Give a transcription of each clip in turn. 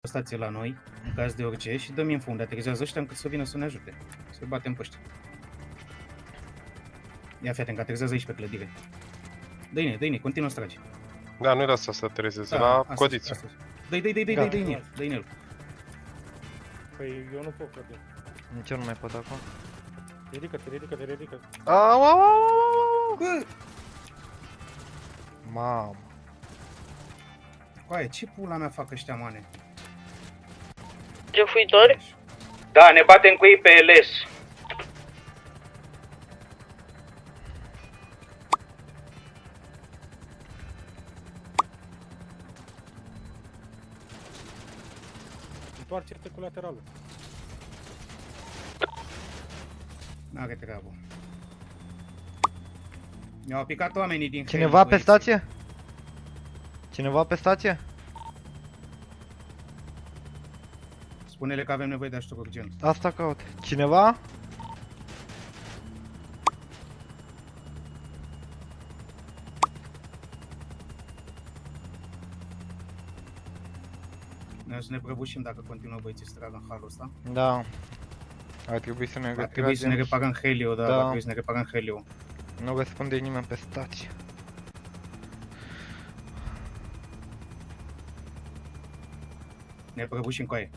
stație la noi, în caz de orice, și dăm info unde aterizează ăștia încât să vină să ne ajute. Să batem pe ăștia. Ia fii atent, că aterizează aici pe clădire. Dă-i-ne, continuă să tragi. Da, nu-i lasă să aterizeze, Da, la asta, codiță. asta. Dă-i el. Păi eu nu pot, frate. Nici eu nu mai pot acum. Ridică-te. Au, au, au, au. Bă, Mamă. coaie, ce pula mea fac ăștia, mane? Jefuitori? Da, ne batem cu ei pe LS. Întoarce-te cu lateralul. N-are treabă. Mi-au picat oamenii din Cineva pe stație? Cineva pe stație? Spune-le că avem nevoie de ajutor urgent. Asta caut. Cineva? Noi o să ne prăbușim dacă continuă băieții să tragă în halul ăsta. Da. Ar trebui să ne Va trebui să ne reparăm Helio, da, Da. va trebui să ne reparăm Helio. Nu răspunde nimeni pe stație. Ne prăbușim cu aia.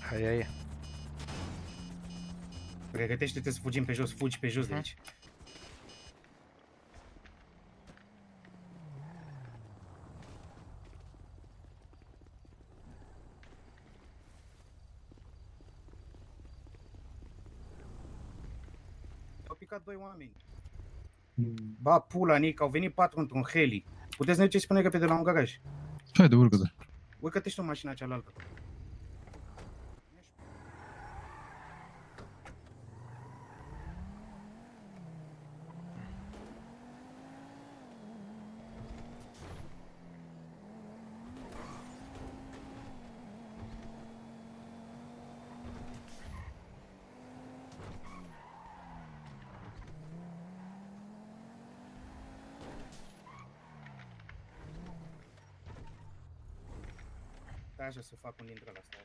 Hai. Pregătește-te să fugim pe jos, fugi pe jos de aici. Au picat 2 oameni. Ba, pula, Nic, au venit 4 într-un heli. Puteți să ne duceți până repede la un garaj. Haide, urcă-te. Urcă-te și tu în mașina cealaltă. Da, așa să fac un dintre asta.